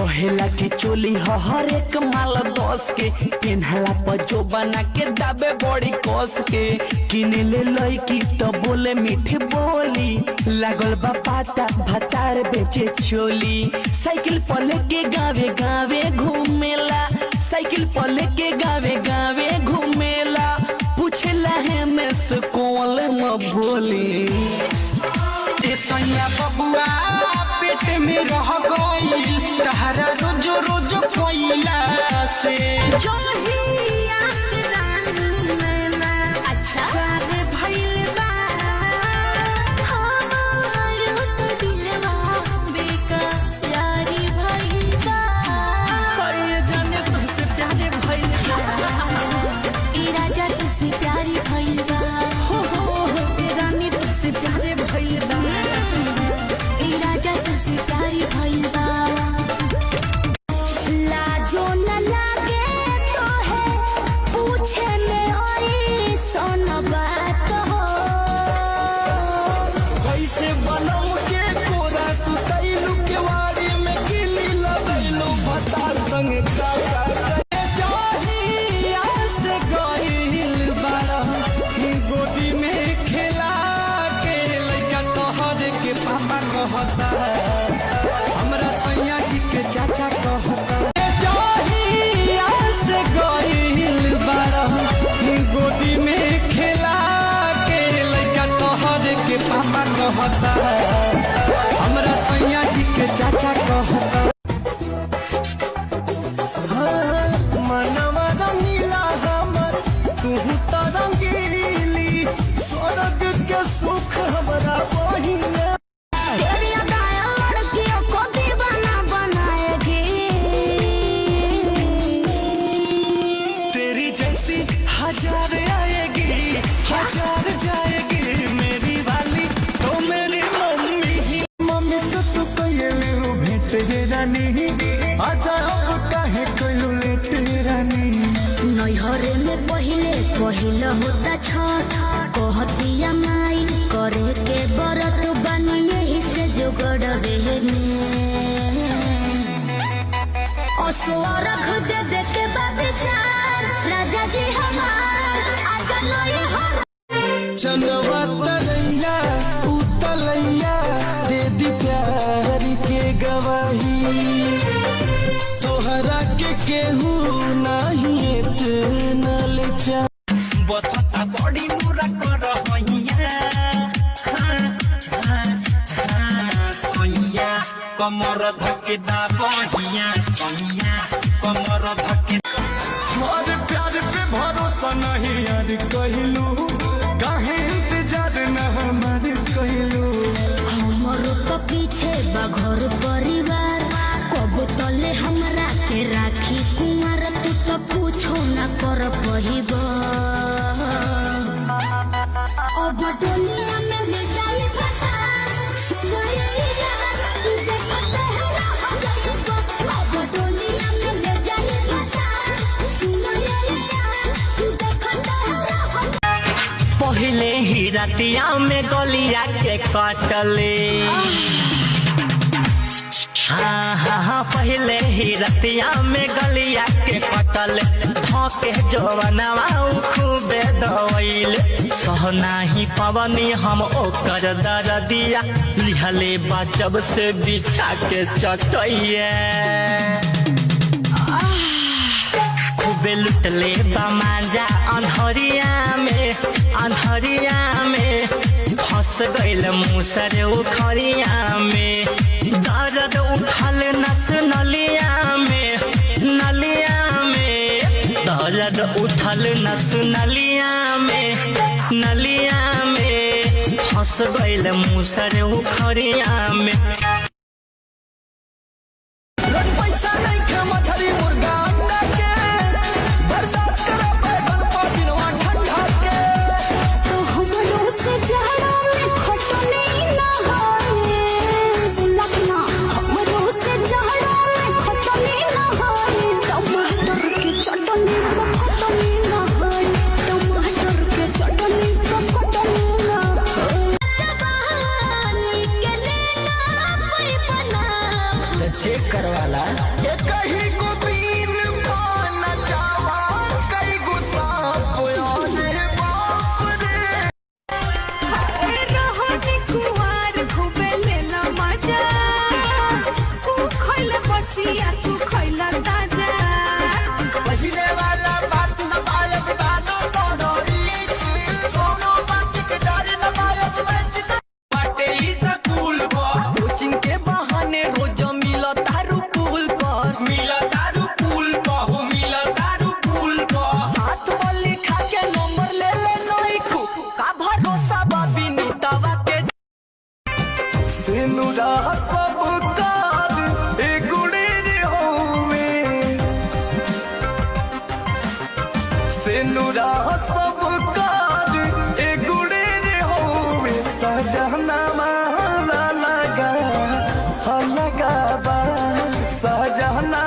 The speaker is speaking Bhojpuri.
कहेला के चोली हर एक माल 10 के पेन्हला पर जो बना के दाबे बड़ी कस के किने ले लईकी तो बोले मीठी बोली लागल बा पाता भतार बेचे चोली साइकिल पर लेके गावे गावे घूमेला साइकिल पर लेके गावे गावे घूमेला पूछेला है मैं से कौन म बोली सैया बबुआ पेट में रह गई तहरा रोज रोज कोइला से हमरा सैया जी के चाचा कहता से गइल बारह गोदी में खेला के लइका तोहर के पापा कहता हमरा सैया जी के चाचा कहता मनवा रंगीला हमर तू तो रंगीली स्वर्ग के सुख हमरा बहिना हजार आएगी हजार जाएगी मेरी वाली तो मेरी मम्मी ही मम्मी से तू कहले हो भेंट हे रानी आजा अब काहे कहलू लेट रानी नैहरे में पहिले होता छठ कहतिया माई करे के बरत बनी यही से जोगड़ देने असुरख दे दे के बाबे जान राजा जी हमार आजा नई हो चनवा तरैया उतलैया दे दी प्यार के गवाही तोहरा के केहू नहीं इतना ले जा बता बड़ी मुरा कर होइया सोइया कमर धके दा बहिया सोइया कमर धके हमारे प्यार पे भरोसा नहीं यार कहलू काहे इंतजार न हमारे कहलू हमरो तो पीछे बघर परिवार कबो तले हमरा के राखी कुमार तू तो पूछो न कर पहिबा अब डोलिया में ले जाई फटा सुगरिया तू देखते है अब डोलिया में ले जाई फटा सुगरिया तू देखते है पहले ही रातिया में गलिया के कटले हाँ पहले ही रतिया में गलिया के कटल धोके जवनवा खूबे दवैल सहना ही पवनी हम ओकर दरदिया लिहले बचब से बिछा के चटैया खूबे लुटले बमाजा अंधरिया में फंस गइल मुसर उखरिया में दर्द उठल नस नलिया में दर्द उठल नस नलिया में फंस गइल मुसर उखरिया में प्यार वाला कहीं को बीन पाना चावा कई गुस्सा रे बाप रे रहनी कुवार घूमे लेला मजा तू खइला बसिया तू खइला ताजा पहिले वाला बात न मायब दानो डोडोरी सोनो बात के डर न मायब वंचित बाटे ई स्कूल को कोचिंग के बहाने रोज मिला दारू पुल पर मिला दारू पुल को हो मिला दारू पुल को हाथ पर लिखा के नंबर ले ले नई को का भरोसा बाबी नीतावा के सेनुरा सब कार ए गुड़े रे होवे सेनुरा सब कार ए गुड़े रे होवे सजना माला लगा बा सजना